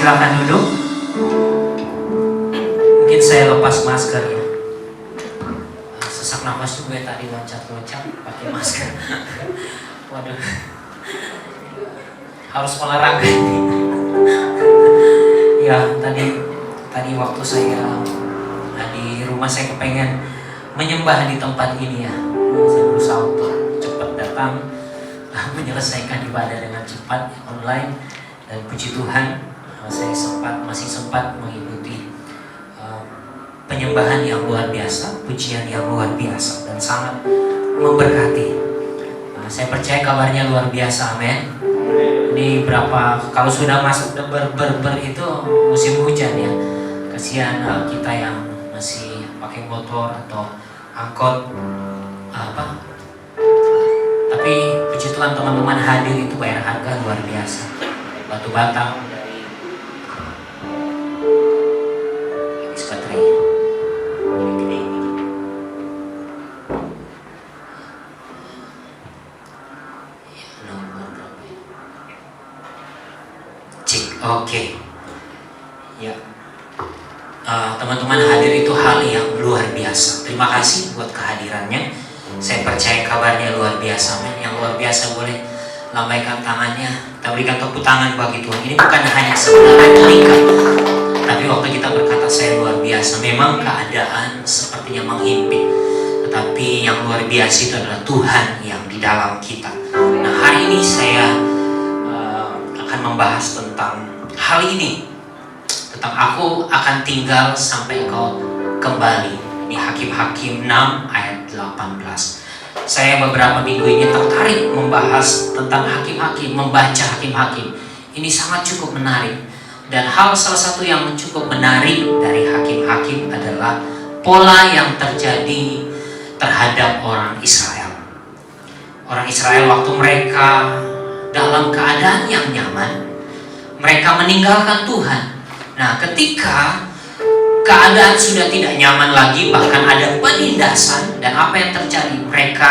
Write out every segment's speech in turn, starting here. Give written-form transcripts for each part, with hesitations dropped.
Silakan duduk. Mungkin saya lepas masker ya. Sesak nafas juga tadi loncat-loncat pakai masker. Waduh. Harus olahraga ini. Ya, tadi waktu saya di rumah saya kepengen menyembah di tempat ini ya. Saya berusaha untuk cepat datang, menyelesaikan ibadah dengan cepat online, dan puji Tuhan saya masih sempat mengikuti penyembahan yang luar biasa, pujian yang luar biasa dan sangat memberkati. Saya percaya kabarnya luar biasa, amin. Ini kalau sudah masuk ber itu musim hujan ya. Kasihan kita yang masih pakai motor atau angkot tapi puji Tuhan teman-teman hadir itu bayar harga luar biasa. Batu batang dari habis baterai gede ini. Ya, nomor berapa ya? Cek, oke. Ya. Teman-teman hadir itu hal yang luar biasa. Terima kasih buat kehadirannya. Saya percaya kabarnya luar biasa. Yang luar biasa boleh lambaikan tangannya. Kita berikan tepuk tangan bagi Tuhan. Ini bukan hanya sekedar retorika, tapi waktu kita berkata saya luar biasa, memang keadaan sepertinya menghimpit, tetapi yang luar biasa itu adalah Tuhan yang di dalam kita. Nah, hari ini saya akan membahas tentang hal ini, tentang aku akan tinggal sampai engkau kembali. Di Hakim-Hakim 6 ayat 18. Saya beberapa minggu ini tertarik membahas tentang Hakim-Hakim, membaca Hakim-Hakim. Ini sangat cukup menarik. Dan salah satu yang cukup menarik dari Hakim-Hakim adalah pola yang terjadi terhadap orang Israel. Orang Israel waktu mereka dalam keadaan yang nyaman, mereka meninggalkan Tuhan. Nah, ketika keadaan sudah tidak nyaman lagi, bahkan ada penindasan, dan apa yang terjadi? Mereka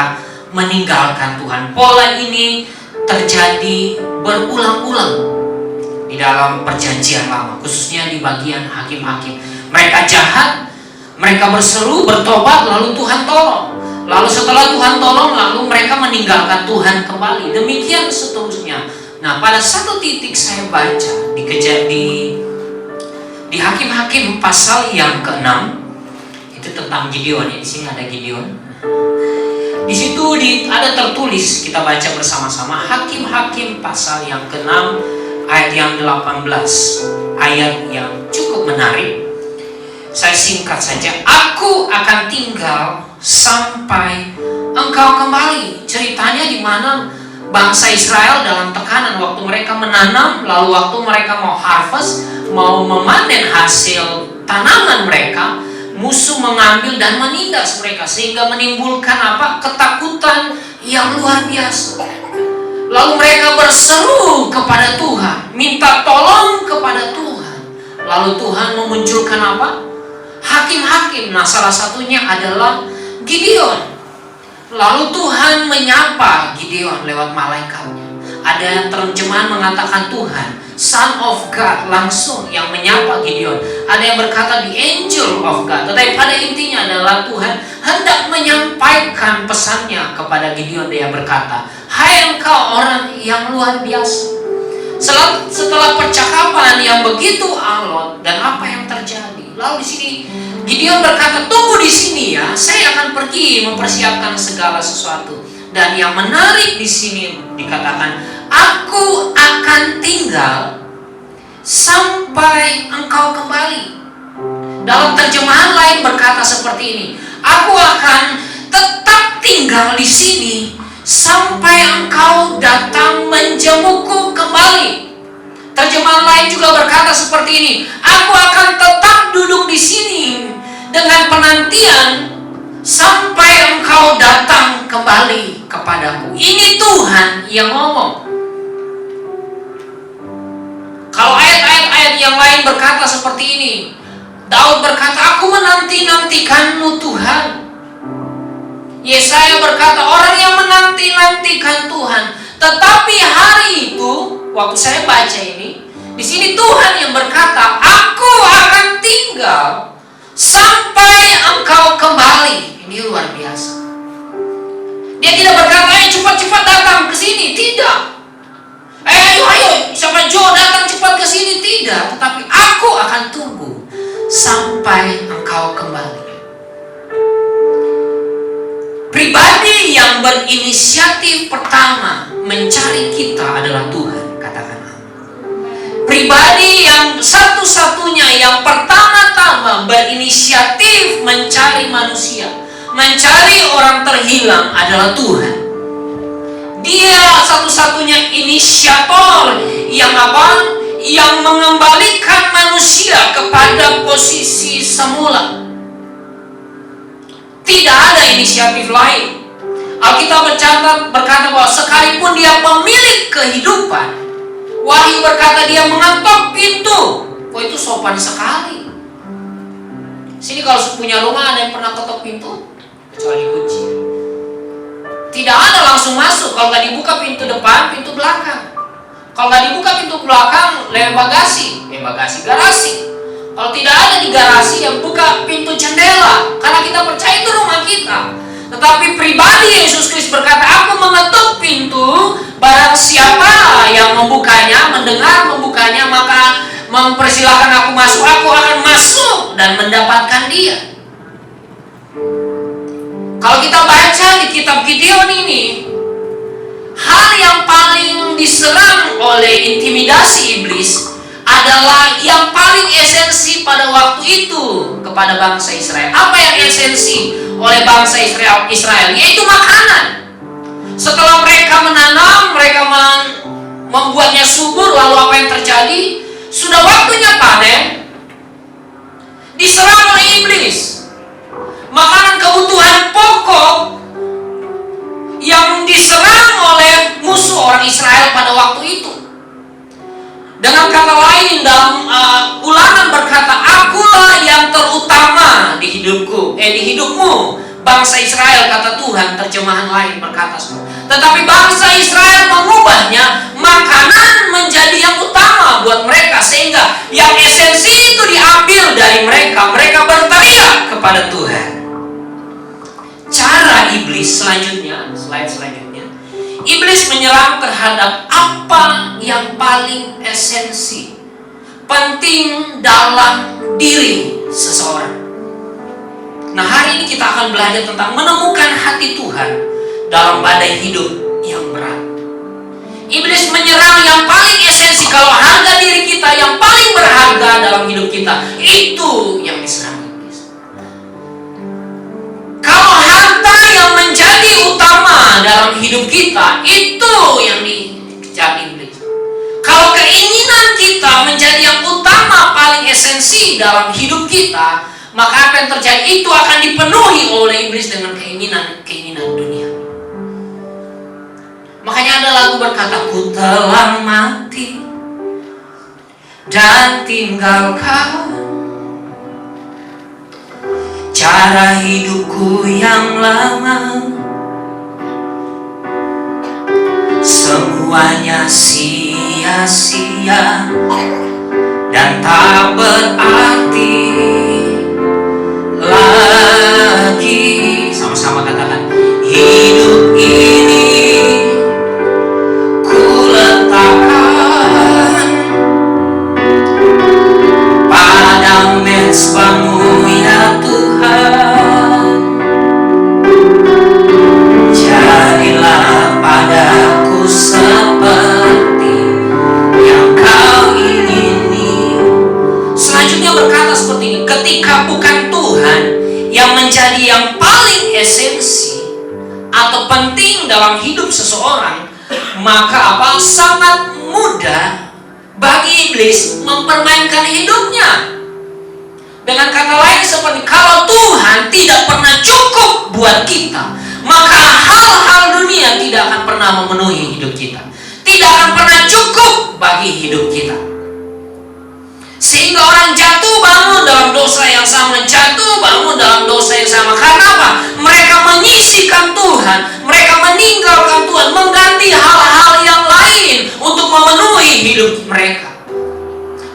meninggalkan Tuhan. Pola ini terjadi berulang-ulang di dalam perjanjian lama, khususnya di bagian Hakim-Hakim. Mereka jahat, mereka berseru, bertobat, lalu Tuhan tolong. Lalu setelah Tuhan tolong, lalu mereka meninggalkan Tuhan kembali. Demikian seterusnya. Nah, pada satu titik saya baca di Hakim-Hakim pasal yang ke-6 itu tentang Gideon. Di sini ada Gideon. Di situ ada tertulis, kita baca bersama-sama Hakim-Hakim pasal yang ke-6 ayat yang 18. Ayat yang cukup menarik. Saya singkat saja. Aku akan tinggal sampai engkau kembali. Ceritanya di mana bangsa Israel dalam tekanan waktu mereka menanam, lalu waktu mereka mau harvest, mau memanen hasil tanaman mereka, musuh mengambil dan menindas mereka sehingga menimbulkan ketakutan yang luar biasa. Lalu mereka berseru kepada Tuhan, minta tolong kepada Tuhan. Lalu Tuhan memunculkan Hakim-Hakim. Nah, salah satunya adalah Gideon. Lalu Tuhan menyapa Gideon lewat malaikatnya. Ada yang terjemahan mengatakan Tuhan, Son of God, langsung yang menyapa Gideon. Ada yang berkata the angel of God. Tetapi pada intinya adalah Tuhan hendak menyampaikan pesannya kepada Gideon. Dia berkata, hai engkau orang yang luar biasa. Setelah percakapan yang begitu alot, dan apa yang terjadi? Lalu di sini Gideon berkata, tunggu di sini ya, saya akan pergi mempersiapkan segala sesuatu. Dan yang menarik di sini dikatakan, aku akan tinggal sampai engkau kembali. Dalam terjemahan lain berkata seperti ini, aku akan tetap tinggal di sini sampai engkau datang menjemputku kembali. Terjemahan lain juga berkata seperti ini, aku akan tetap duduk di sini dengan penantian sampai engkau datang kembali kepadaku. Ini Tuhan yang ngomong. Kalau ayat-ayat yang lain berkata seperti ini, Daud berkata, aku menanti-nantikanmu Tuhan. Yesaya berkata, orang yang menanti-nantikan Tuhan. Tetapi hari itu, waktu saya baca ini, di sini Tuhan lain berkata, aku akan tinggal sampai engkau kembali. Ini luar biasa. Dia tidak berkata, cepat-cepat datang ke sini. Tidak. Ayo, siapa Joe datang cepat ke sini. Tidak. Tetapi aku akan tunggu sampai engkau kembali. Pribadi yang berinisiatif pertama mencari kita adalah Tuhan. Katakan amin. Pribadi yang satu-satunya yang pertama-tama berinisiatif mencari manusia, mencari orang terhilang adalah Tuhan. Dia satu-satunya inisiator yang yang mengembalikan manusia kepada posisi semula. Tidak ada inisiatif lain. Alkitab berkata bahwa sekalipun dia pemilik kehidupan, Wahyu berkata dia mengetok pintu. Itu sopan sekali. Sini kalau punya rumah ada yang pernah ketok pintu? Kecuali kunci. Tidak ada langsung masuk. Kalau nggak dibuka pintu depan, pintu belakang. Kalau nggak dibuka pintu belakang, lewat bagasi garasi. Kalau tidak ada di garasi, yang buka pintu jendela. Karena kita percaya itu rumah kita. Tetapi pribadi Yesus Kristus berkata, aku mengetuk pintu, barang siapa yang membukanya, mendengar membukanya, maka mempersilahkan aku masuk, aku akan masuk dan mendapatkan dia. Kalau kita baca di kitab Gideon ini, hal yang paling diserang oleh intimidasi iblis adalah yang paling esensi pada waktu itu kepada bangsa Israel. Apa yang esensi oleh bangsa Israel? Yaitu makanan. Setelah mereka menanam, mereka membuatnya subur, lalu apa yang terjadi? Sudah waktunya panen, diserang oleh iblis. Makanan kebutuhan pokok yang diserang oleh musuh orang Israel pada waktu itu. Dengan kata lain, dalam ulangan berkata, akulah yang terutama di hidupku, di hidupmu, bangsa Israel, kata Tuhan. Terjemahan lain berkata semua. Tetapi bangsa Israel mengubahnya, makanan menjadi yang utama buat mereka, sehingga yang esensi itu diambil dari mereka. Mereka berteriak kepada Tuhan. Cara iblis selanjutnya, slide selanjutnya. Iblis menyerang terhadap apa yang paling esensi, penting dalam diri seseorang. Nah, hari ini kita akan belajar tentang menemukan hati Tuhan dalam badai hidup yang berat. Iblis menyerang yang paling esensi. Kalau harga diri kita yang paling berharga dalam hidup kita, itu yang diserang iblis. Kalau harta yang menjadi utama dalam hidup kita, itu yang dikejar iblis. Kalau keinginan kita menjadi yang utama, paling esensi dalam hidup kita, maka apa yang terjadi itu akan dipenuhi oleh iblis dengan keinginan dunia. Makanya ada lagu berkata, ku telah mati dan tinggalkan cara hidupku yang lama, semuanya sia-sia dan tak berarti lagi. Sama-sama katakan, hidup ini ku letakkan pada mezbamu ya Tuhan. Jadilah padaku seperti yang kau ingini. Selanjutnya berkata seperti ini, ketika bukan Tuhan yang menjadi yang paling esensi atau penting dalam hidup seseorang, maka sangat mudah bagi iblis mempermainkan hidupnya. Dengan kata lain seperti, kalau Tuhan tidak pernah cukup buat kita, maka hal-hal dunia tidak akan pernah memenuhi hidup kita, tidak akan pernah cukup bagi hidup kita. Sehingga orang jatuh bangun dalam dosa yang sama, jatuh bangun dalam dosa yang sama. Karena apa? Mereka menyisihkan Tuhan, mereka meninggalkan Tuhan, mengganti hal-hal yang lain untuk memenuhi hidup mereka.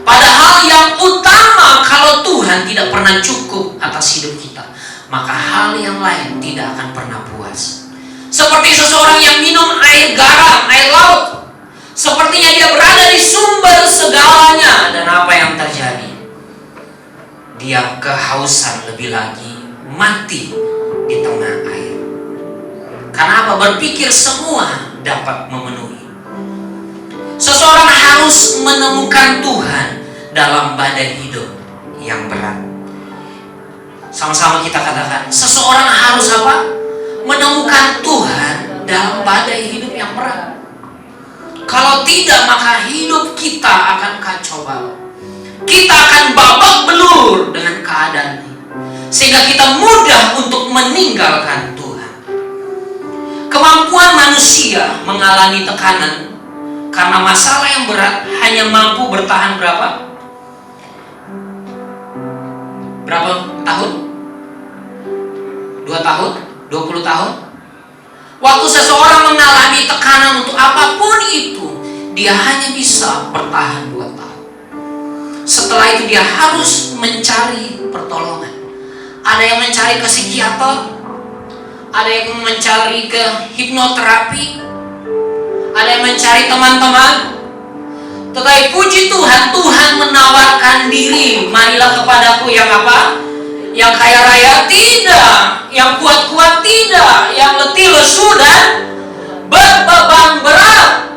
Padahal yang utama, kalau Tuhan tidak pernah cukup atas hidup kita, maka hal yang lain tidak akan pernah puas. Seperti seseorang yang minum air garam, air laut, sepertinya dia berada di sumber segalanya. Dan apa yang terjadi? Dia kehausan lebih lagi, mati di tengah air. Karena apa? Berpikir semua dapat memenuhi. Seseorang harus menemukan Tuhan dalam badai hidup yang berat. Sama-sama kita katakan, seseorang harus apa? Menemukan Tuhan dalam badai hidup yang berat. Kalau tidak, maka hidup kita akan kacau balau. Kita akan babak belur dengan keadaan ini, sehingga kita mudah untuk meninggalkan Tuhan. Kemampuan manusia mengalami tekanan karena masalah yang berat hanya mampu bertahan berapa? Berapa tahun? 2 tahun? 20 tahun? Waktu seseorang mengalami tekanan untuk apapun itu, dia hanya bisa bertahan 2 tahun. Setelah itu dia harus mencari pertolongan. Ada yang mencari ke psikiater, ada yang mencari ke hipnoterapi, ada yang mencari teman-teman. Tetapi puji Tuhan, Tuhan menawarkan diri. Marilah kepadaku yang apa? Yang kaya raya tidak, yang kuat-kuat tidak, yang letih lesu dan berbeban berat.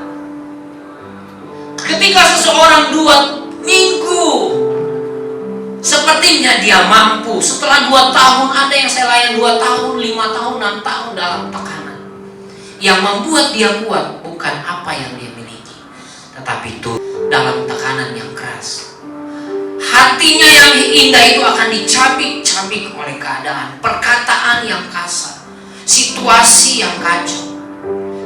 Ketika seseorang 2 minggu, sepertinya dia mampu. Setelah 2 tahun, ada yang saya layan 2 tahun, 5 tahun, 6 tahun dalam tekanan. Yang membuat dia kuat bukan apa yang dia miliki, tetapi itu dalam tekanan yang keras. Hatinya yang indah itu akan dicabik-cabik oleh keadaan, perkataan yang kasar, situasi yang kacau.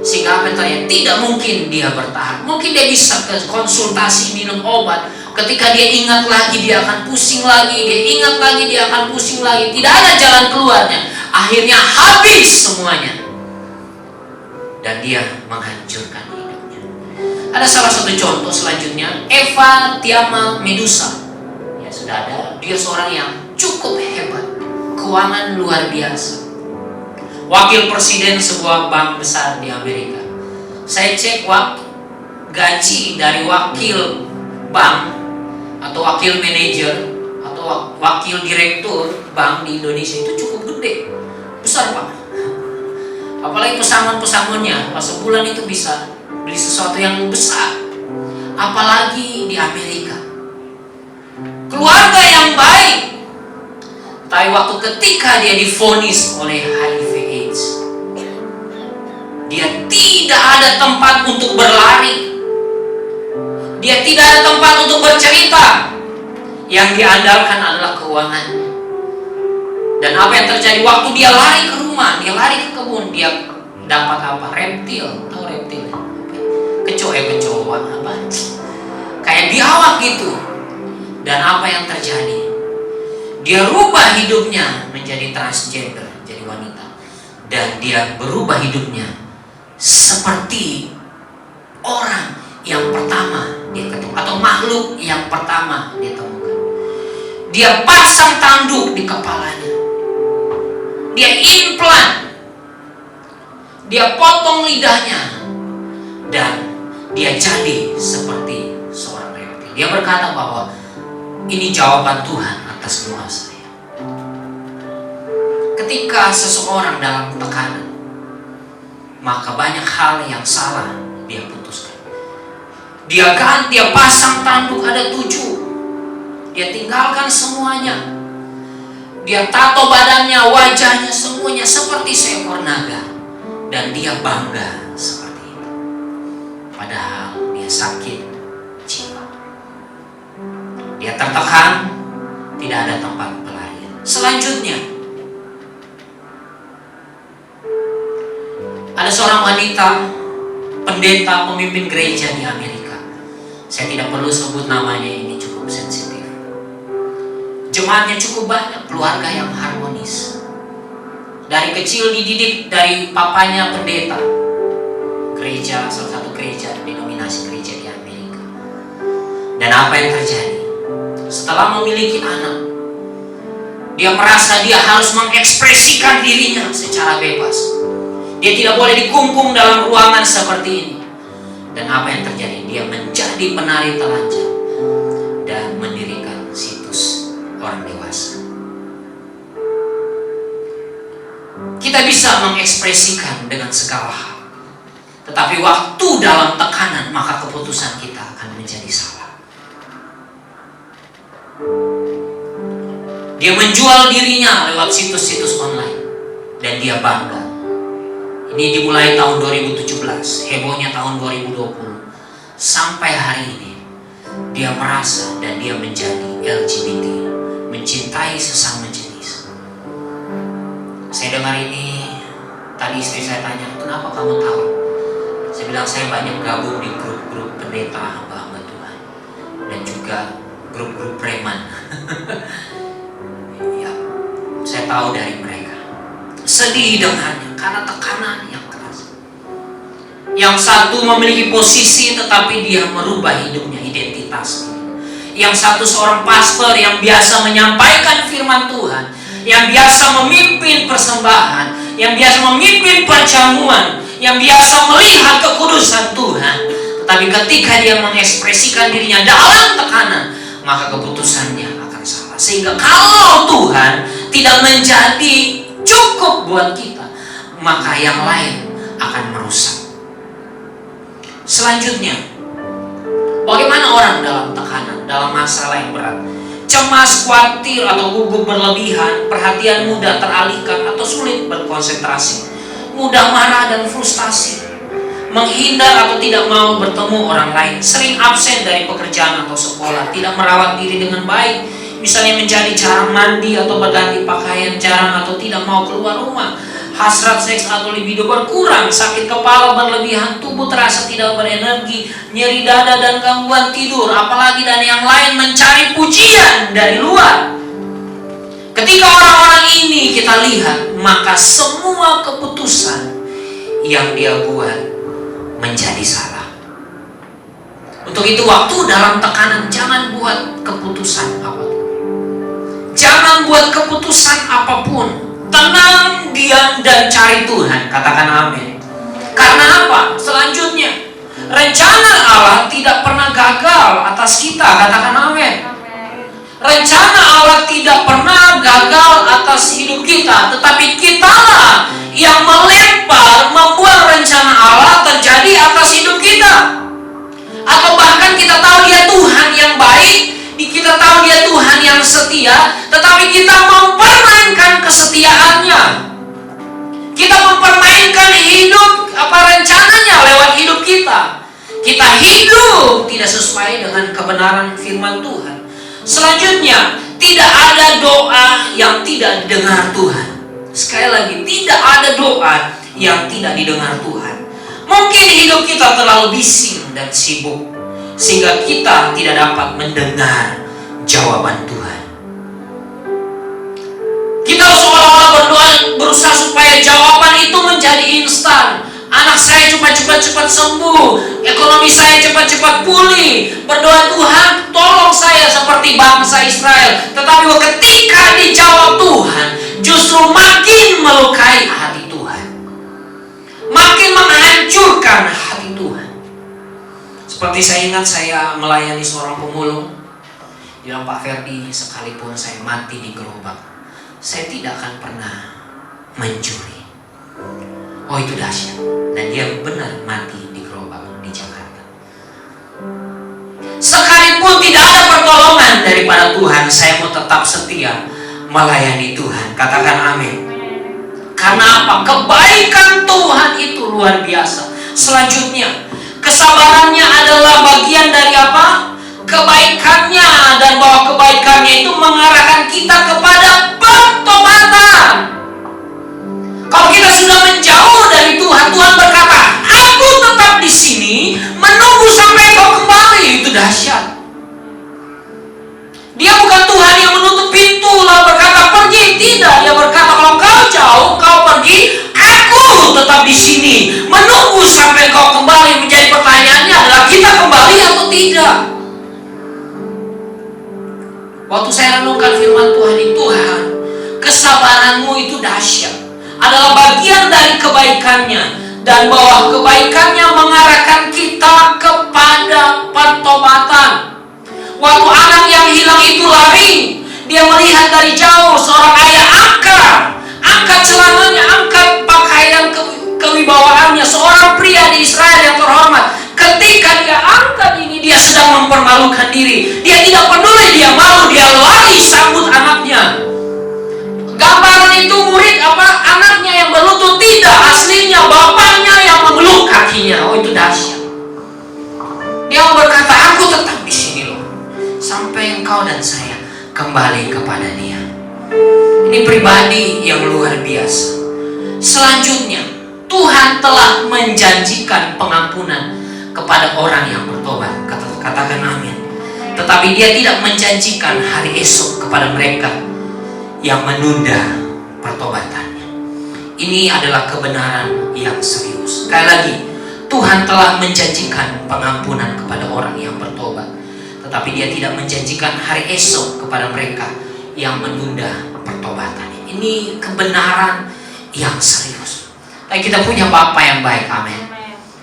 Sehingga apa yang terjadi? Tidak mungkin dia bertahan. Mungkin dia bisa ke konsultasi, minum obat. Ketika dia ingat lagi, dia akan pusing lagi. Dia ingat lagi, dia akan pusing lagi. Tidak ada jalan keluarnya. Akhirnya habis semuanya. Dan dia menghancurkan hidupnya. Ada salah satu contoh selanjutnya, Eva Tiama Medusa. Ya sudah ada. Dia seorang yang cukup hebat, keuangan luar biasa, wakil presiden sebuah bank besar di Amerika. Saya cek gaji dari wakil bank atau wakil manajer atau wakil direktur bank di Indonesia itu cukup gede, besar Pak. Apalagi pesangon-pesangonnya, pas sebulan itu bisa beli sesuatu yang besar. Apalagi di Amerika. Keluarga yang baik. Tapi waktu ketika dia divonis oleh HIV/AIDS, dia tidak ada tempat untuk berlari. Dia tidak ada tempat untuk bercerita. Yang diandalkan adalah keuangannya. Dan apa yang terjadi? Waktu dia lari ke rumah, dia lari ke kebun, dia dapat apa? Reptil. Tahu reptil? Kecoa apa? Kayak biawak gitu. Dan apa yang terjadi? Dia rubah hidupnya menjadi transgender, jadi wanita. Dan dia berubah hidupnya seperti orang yang pertama dia ketemu, atau makhluk yang pertama dia temukan. Dia pasang tanduk di kepalanya. Dia implan. Dia potong lidahnya. Dan dia jadi seperti seorang reptil. Dia berkata bahwa ini jawaban Tuhan atas doa saya. Ketika seseorang dalam tekanan, maka banyak hal yang salah dia putuskan. Dia pasang tanduk ada 7. Dia tinggalkan semuanya. Dia tato badannya, wajahnya, semuanya seperti seekor naga. Dan dia bangga seperti itu. Padahal dia sakit jiwa. Dia tertekan, tidak ada tempat pelarian. Selanjutnya, ada seorang wanita, pendeta, pemimpin gereja di Amerika. Saya tidak perlu sebut namanya, ini cukup sensitif. Jemaatnya cukup banyak, keluarga yang harmonis. Dari kecil dididik dari papanya pendeta gereja, salah satu gereja, denominasi gereja di Amerika. Dan Dan apa yang terjadi? Setelah memiliki anak, dia merasa dia harus mengekspresikan dirinya secara bebas. Dia tidak boleh dikungkung dalam ruangan seperti ini. Dan apa yang terjadi? Dia menjadi penari telanjang dan mendirikan situs orang dewasa. Kita bisa mengekspresikan dengan segala hal, tetapi waktu dalam tekanan, maka keputusan kita akan menjadi salah. Dia menjual dirinya lewat situs-situs online dan dia bangga. Ini dimulai tahun 2017, hebohnya tahun 2020. Sampai hari ini dia merasa dan dia menjadi LGBT, mencintai sesama jenis. Saya dengar ini, tadi istri saya tanya, kenapa kamu tahu? Saya bilang, saya banyak gabung di grup-grup pendeta hamba-hamba Tuhan dan juga grup-grup preman. Ya, saya tahu dari mereka. Sedih dengannya karena tekanan yang keras. Yang satu memiliki posisi tetapi dia merubah hidupnya, identitasnya. Yang satu seorang pastor yang biasa menyampaikan firman Tuhan, yang biasa memimpin persembahan, yang biasa memimpin perjamuan, yang biasa melihat kekudusan Tuhan. Tetapi ketika dia mengekspresikan dirinya dalam tekanan, maka keputusannya akan salah. Sehingga kalau Tuhan tidak menjadi cukup buat kita, maka yang lain akan merusak. Selanjutnya, bagaimana orang dalam tekanan, dalam masalah yang berat? Cemas, khawatir, atau gugup berlebihan, perhatian mudah teralihkan atau sulit berkonsentrasi, mudah marah dan frustasi, menghindar atau tidak mau bertemu orang lain, sering absen dari pekerjaan atau sekolah, tidak merawat diri dengan baik, misalnya menjadi jarang mandi atau berganti pakaian, jarang atau tidak mau keluar rumah, hasrat seks atau libido berkurang, sakit kepala berlebihan, tubuh terasa tidak berenergi, nyeri dada dan gangguan tidur, apalagi dan yang lain, mencari pujian dari luar. Ketika orang-orang ini kita lihat, maka semua keputusan yang dia buat menjadi salah. Untuk itu waktu dalam tekanan, jangan buat keputusan apapun. Jangan buat keputusan apapun. Tenang, diam, dan cari Tuhan. Katakan amin. Karena apa? Selanjutnya, rencana Allah tidak pernah gagal atas kita. Katakan amin. Rencana Allah tidak pernah gagal atas hidup kita, tetapi kitalah yang melempar, membuat rencana Allah terjadi atas hidup kita. Atau bahkan kita tahu dia Tuhan yang baik, kita tahu dia Tuhan yang setia, tetapi kita mempermainkan kesetiaannya. Kita mempermainkan hidup rencananya lewat hidup kita. Kita hidup tidak sesuai dengan kebenaran firman Tuhan. Selanjutnya, tidak ada doa yang tidak didengar Tuhan. Sekali lagi, tidak ada doa yang tidak didengar Tuhan. Mungkin hidup kita terlalu bising dan sibuk sehingga kita tidak dapat mendengar jawaban Tuhan. Kita seolah-olah berdoa, berusaha supaya jawaban itu menjadi instan. Anak saya cepat-cepat sembuh, ekonomi saya cepat-cepat pulih. Berdoa, Tuhan tolong saya seperti bangsa Israel. Tetapi ketika dijawab Tuhan, justru makin melukai hati Tuhan, makin menghancurkan hati Tuhan. Seperti saya ingat saya melayani seorang pemulung, bilang, Pak Ferdi, sekalipun saya mati di gerobak, saya tidak akan pernah mencuri. Oh, itu dahsyat. Dan dia benar mati di gerobak di Jakarta. Sekalipun tidak ada pertolongan daripada Tuhan, saya mau tetap setia melayani Tuhan. Katakan amin. Karena apa? Kebaikan Tuhan itu luar biasa. Selanjutnya, kesabarannya adalah bagian dari apa? Kebaikannya, dan bahwa kebaikannya itu mengarahkan kita kepada pertobatan. Kalau kita sudah menjauh dari Tuhan, Tuhan berkata, aku tetap di sini menunggu sampai kau kembali. Itu dahsyat. Dia bukan Tuhan yang menutup pintu lalu berkata pergi. Tidak, dia berkata kalau kau jauh, kau pergi, aku tetap di sini menunggu sampai kau kembali. Menjadi pertanyaannya adalah kita kembali atau tidak? Waktu saya renungkan firman Tuhan ini, Tuhan, kesabaranmu itu dahsyat, adalah bagian dari kebaikannya, dan bahwa kebaikannya mengarahkan kita kepada pertobatan. Waktu anak yang hilang itu lari, dia melihat dari jauh seorang ayah angkat celananya, angkat pakaian kewibawaannya, seorang pria di Israel yang terhormat. Ketika dia angkat ini, dia sedang mempermalukan diri. Dia tidak peduli, dia malu, dia lari sambut anaknya. Gambaran itu murid anaknya yang berlutut, tidak, aslinya bapaknya yang memeluk kakinya. Oh, itu dahsyat. Dia berkata, aku tetap di sini loh, sampai engkau dan saya kembali kepada dia. Ini pribadi yang luar biasa. Selanjutnya, Tuhan telah menjanjikan pengampunan kepada orang yang bertobat. Katakan amin. Tetapi dia tidak menjanjikan hari esok kepada mereka yang menunda pertobatannya. Ini adalah kebenaran yang serius. Sekali lagi, Tuhan telah menjanjikan pengampunan kepada orang yang bertobat, tetapi dia tidak menjanjikan hari esok kepada mereka yang menunda pertobatannya. Ini kebenaran yang serius. Dan kita punya Bapa yang baik, amin.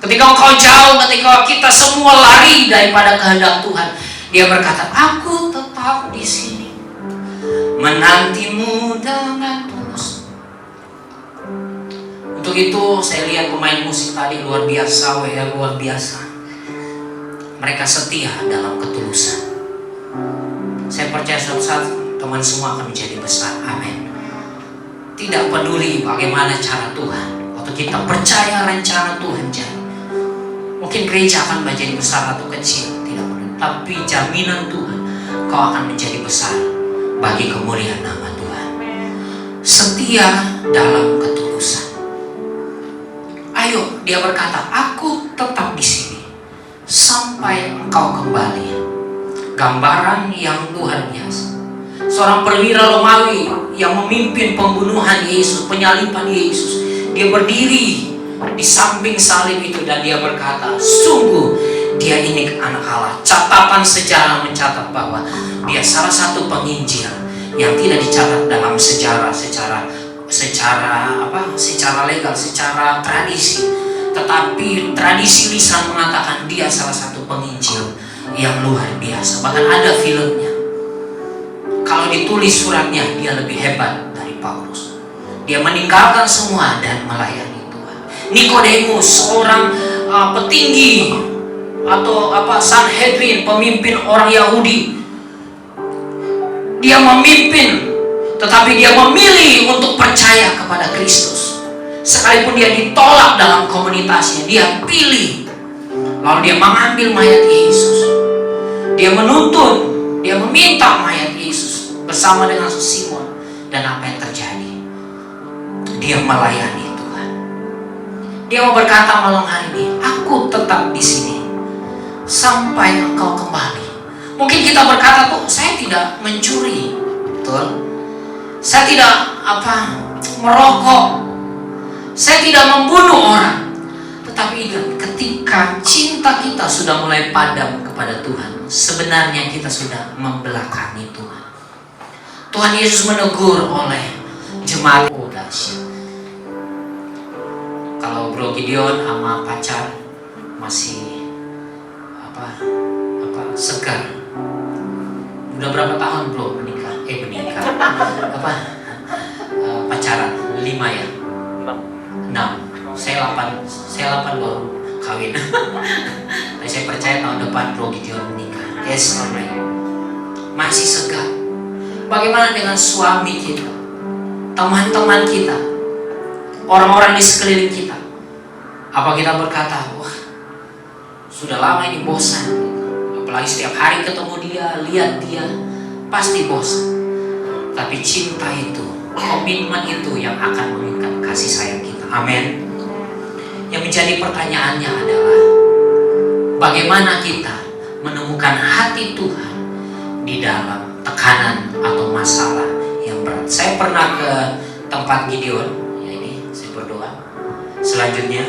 Ketika engkau jauh, ketika kita semua lari daripada kehendak Tuhan, dia berkata, aku tetap di sini, menantimu dengan tulus. Untuk itu saya lihat pemain musik tadi luar biasa, luar biasa. Mereka setia dalam ketulusan. Saya percaya suatu saat teman semua akan menjadi besar, amin. Tidak peduli bagaimana cara Tuhan, waktu kita percaya rencana Tuhan jadi. Mungkin gereja akan menjadi besar atau kecil, tidak peduli. Tapi jaminan Tuhan, kau akan menjadi besar bagi kemuliaan nama Tuhan. Setia dalam ketulusan. Ayo, dia berkata, aku tetap di sini sampai engkau kembali. Gambaran yang luar biasa. Seorang perwira Romawi yang memimpin pembunuhan Yesus, penyaliban Yesus, dia berdiri di samping salib itu dan dia berkata, sungguh dia ini anak Allah. Catatan sejarah mencatat bahwa dia salah satu penginjil yang tidak dicatat dalam sejarah secara legal, secara tradisi. Tetapi tradisi lisan mengatakan dia salah satu penginjil yang luar biasa. Bahkan ada filmnya. Kalau ditulis suratnya, dia lebih hebat dari Paulus. Dia meninggalkan semua dan melayani Tuhan. Nikodemus, seorang petinggi atau Sanhedrin, pemimpin orang Yahudi. Dia memimpin, tetapi dia memilih untuk percaya kepada Kristus. Sekalipun dia ditolak dalam komunitasnya, dia pilih. Lalu dia mengambil mayat Yesus. Dia menuntun, dia meminta mayat Yesus bersama dengan Simon. Dan apa yang terjadi? Dia melayani Tuhan. Dia mau berkata malam hari ini, aku tetap di sini sampai engkau kembali. Mungkin kita berkata, tuh, saya tidak mencuri, betul? Saya tidak merokok. Saya tidak membunuh orang. Tetapi ingat, ketika cinta kita sudah mulai padam kepada Tuhan, sebenarnya kita sudah membelakangi Tuhan. Tuhan Yesus menegur oleh jemaat. Oh, dahsyat. Kalau Bro Gideon sama pacar masih segar. Udah berapa tahun Bro menikah? Pacaran 5 ya? 6. Saya 8 baru kawin. Tapi saya percaya tahun depan Bro Gideon menikah. Yes, alright. Masih segar. Bagaimana dengan suami kita, teman-teman kita, orang-orang di sekeliling kita? Apa kita berkata, wah, sudah lama ini bosan. Apalagi setiap hari ketemu dia, lihat dia, pasti bosan. Tapi cinta itu, komitmen itu yang akan mengikat kasih sayang kita. Amin. Yang menjadi pertanyaannya adalah, bagaimana kita menemukan hati Tuhan di dalam tekanan atau masalah yang berat. Saya pernah ke tempat Gideon, ya ini saya berdoa. Selanjutnya,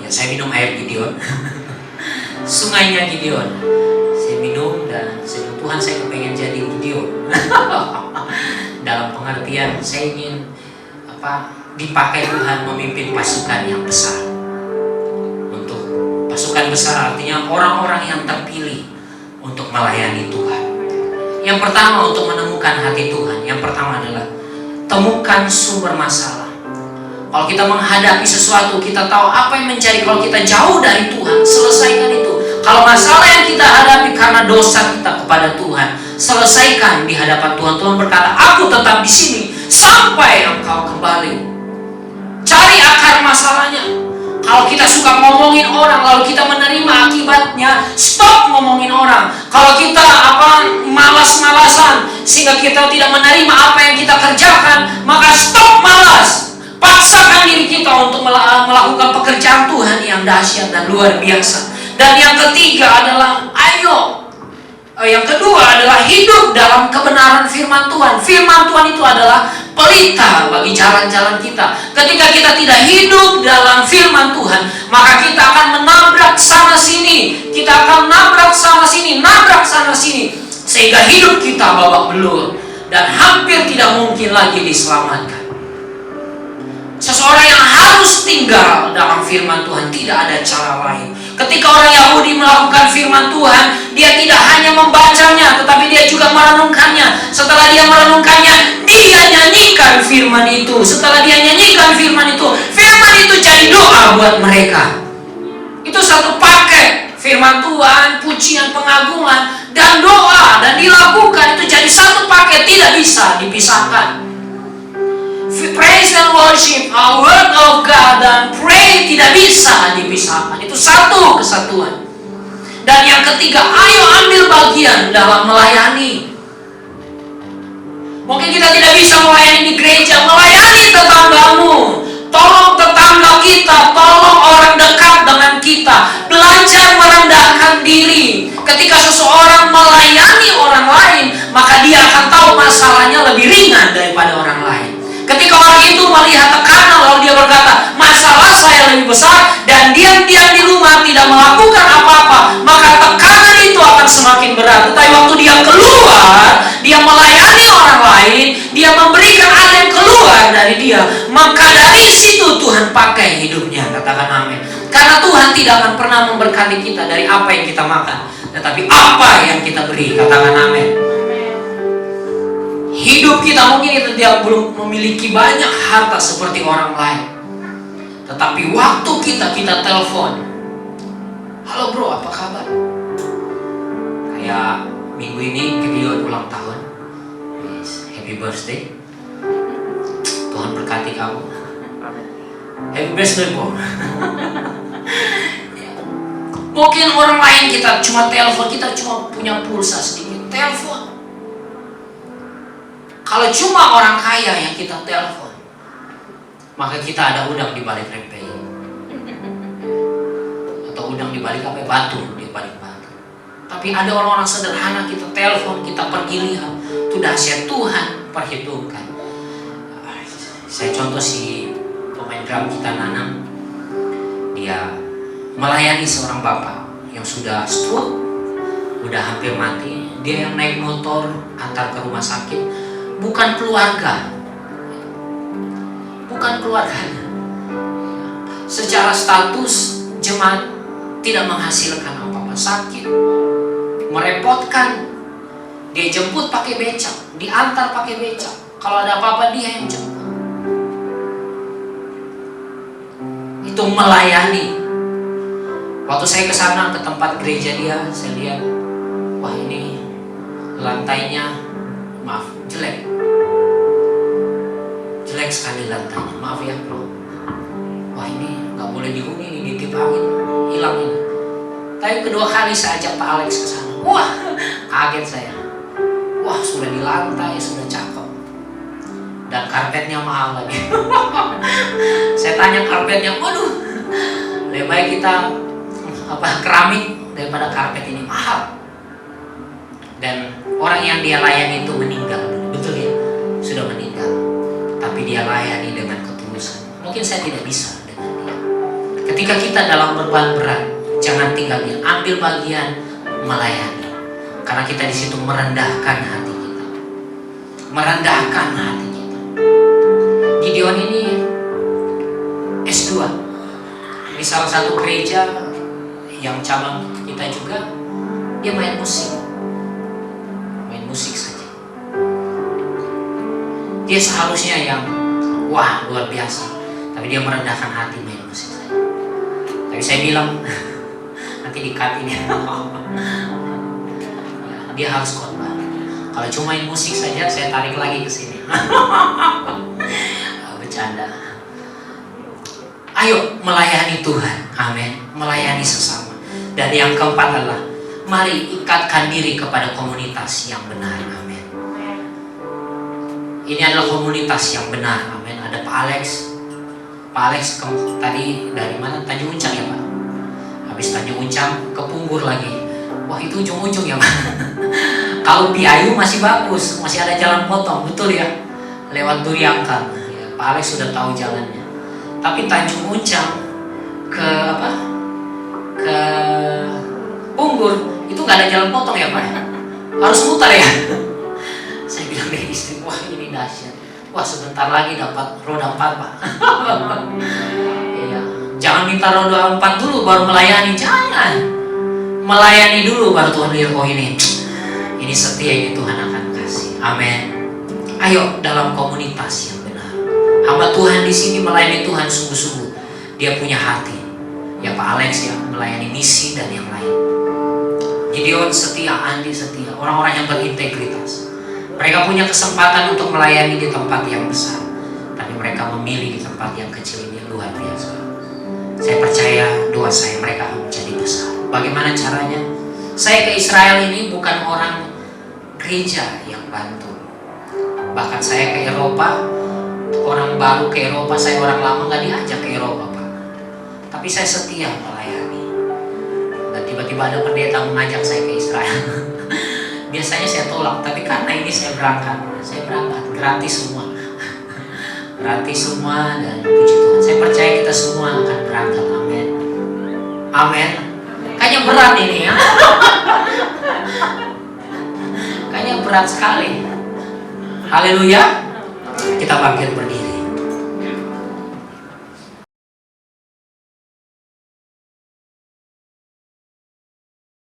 ya saya minum air Gideon. Sungainya Gideon. Saya minum dan saya Tuhan saya pengen jadi Gideon. Dalam pengertian saya ingin dipakai Tuhan memimpin pasukan yang besar. Untuk pasukan besar artinya orang-orang yang terpilih untuk melayani Tuhan. Yang pertama untuk menemukan hati Tuhan. Yang pertama adalah temukan sumber masalah. Kalau kita menghadapi sesuatu, kita tahu apa yang menjadi. Kalau kita jauh dari Tuhan, selesaikan itu. Kalau masalah yang kita hadapi karena dosa kita kepada Tuhan, selesaikan di hadapan Tuhan. Tuhan berkata, aku tetap di sini sampai engkau kembali. Cari akar masalahnya. Kalau kita suka ngomongin orang, lalu kita menerima akibatnya, stop ngomongin orang. Kalau kita malas-malasan sehingga kita tidak menerima apa yang kita kerjakan, maka stop malas. Paksakan diri kita untuk melakukan pekerjaan Tuhan yang dahsyat dan luar biasa. Dan yang ketiga adalah yang kedua adalah hidup dalam kebenaran firman Tuhan. Firman Tuhan itu adalah pelita bagi jalan-jalan kita. Ketika kita tidak hidup dalam firman Tuhan, maka kita akan menabrak sana sini. Kita akan nabrak sana sini, nabrak sana sini, sehingga hidup kita babak belur dan hampir tidak mungkin lagi diselamatkan. Seseorang yang harus tinggal dalam firman Tuhan, tidak ada cara lain. Ketika orang Yahudi melakukan firman Tuhan, dia tidak hanya membacanya, tetapi dia juga merenungkannya. Setelah dia merenungkannya, dia nyanyikan firman itu. Setelah dia nyanyikan firman itu jadi doa buat mereka. Itu satu paket. Firman Tuhan, pujian, pengagungan, dan doa. Dan dilakukan, itu jadi satu paket, tidak bisa dipisahkan. Praise and worship, a word of God, dan pray tidak bisa dipisahkan. Itu satu kesatuan. Dan yang ketiga, ayo ambil bagian dalam melayani. Mungkin kita tidak bisa melayani di gereja, melayani tetanggamu. Tolong tetangga kita, tolong orang dekat dengan kita. Belajar merendahkan diri. Ketika seseorang melayani orang lain, maka dia akan tahu masalahnya lebih ringan daripada orang lain. Ketika orang itu melihat tekanan, lalu dia berkata, masalah saya lebih besar, dan diam-diam di rumah tidak melakukan apa-apa, maka tekanan itu akan semakin berat. Tetapi waktu dia keluar, dia melayani orang lain, dia memberikan ada yang keluar dari dia, maka dari situ Tuhan pakai hidupnya. Katakan amin. Karena Tuhan tidak akan pernah memberkati kita dari apa yang kita makan, tetapi apa yang kita beri. Katakan amin. Hidup kita mungkin kita belum memiliki banyak harta seperti orang lain, tetapi waktu kita telepon, halo bro, apa kabar? Kayak minggu ini Gideon ulang tahun. Happy birthday. Tuhan berkati kamu. Happy birthday bro. Mungkin orang lain kita cuma telepon, kita cuma punya pulsa sedikit, telepon. Kalau cuma orang kaya yang kita telepon, maka kita ada udang di balik rempeyek, atau udang di balik batu di balik batu. Tapi ada orang-orang sederhana kita telepon, kita pergi lihat, itu dahsyat Tuhan perhitungkan. Saya contoh si pemain drum kita Nanang, dia melayani seorang bapak yang sudah stroke, udah hampir mati. Dia yang naik motor antar ke rumah sakit. Bukan keluarganya. Secara status jemaat tidak menghasilkan apa-apa, sakit, merepotkan. Dia jemput pakai becak, diantar pakai becak. Kalau ada apa-apa dia yang jemput. Itu melayani. Waktu saya ke sana ke tempat gereja dia, saya lihat, wah ini lantainya jelek sekali lantainya, maaf ya bro. Wah ini nggak boleh dihuni, ini ditip angin hilang ini. Tapi kedua kali saya ajak Pak Alex ke sana, wah kaget saya. Wah sudah di lantai, sudah cakep, dan karpetnya mahal lagi. Saya tanya karpetnya, waduh, lebih baik kita keramik daripada karpet ini, mahal. Dan orang yang dia layani itu meninggal, betul ya, sudah meninggal. Tapi dia layani dengan ketulusan. Mungkin saya tidak bisa dengan dia. Ketika kita dalam beban berat, jangan tinggal diam, ambil bagian melayani. Karena kita di situ merendahkan hati kita. Merendahkan hati kita. Gideon ini S2. Di salah satu gereja yang cabang kita juga, dia main musik. Main musik saja. Dia seharusnya yang wah luar biasa, tapi dia merendahkan hati main musik saja. Tapi saya bilang nanti di-cut ini. Dia harus khotbah. Kalau cuma main musik saja, saya tarik lagi ke sini. Bercanda. Ayo melayani Tuhan, amin. Melayani sesama. Dan yang keempat adalah mari ikatkan diri kepada komunitas yang benar, amin. Ini adalah komunitas yang benar, amin. Ada Pak Alex. Pak Alex tadi dari mana? Tanjung Uncang ya Pak. Habis Tanjung Uncang ke Punggur lagi. Wah itu ujung-ujung ya Pak. Kalau di Ayu masih bagus, masih ada jalan potong, betul ya. Lewat Duriangkan. Ya, Pak Alex sudah tahu jalannya. Tapi Tanjung Uncang ke apa? Ke Punggur itu nggak ada jalan potong ya Pak. Harus mutar ya. Saya bilang ke istri, wah ini dahsyat. Wah sebentar lagi dapat roda 4 Pak. Iya. Jangan minta roda 4 dulu baru melayani, jangan. Melayani dulu baru Tuhan lihat, oh ini setia, ini Tuhan akan kasih. Amin. Ayo dalam komunitas yang benar. Hamba Tuhan di sini melayani Tuhan sungguh-sungguh. Dia punya hati. Ya Pak Alex yang melayani misi dan yang lain. Gideon setia, Andi setia, orang-orang yang berintegritas. Mereka punya kesempatan untuk melayani di tempat yang besar, tapi mereka memilih di tempat yang kecil ini luar biasa. Saya percaya doa saya mereka akan menjadi besar. Bagaimana caranya? Saya ke Israel ini bukan orang gereja yang bantu. Bahkan saya ke Eropa, orang baru ke Eropa, saya orang lama nggak diajak ke Eropa Pak. Tapi saya setia melayani. Dan tiba-tiba ada pendeta mengajak saya ke Israel. Biasanya saya tolak, tapi karena ini saya berangkat gratis semua. Gratis semua dan puji Tuhan. Saya percaya kita semua akan berangkat, amin. Amin. Kayaknya berat ini ya. Kayaknya berat sekali. Haleluya. Kita bangkit berdiri.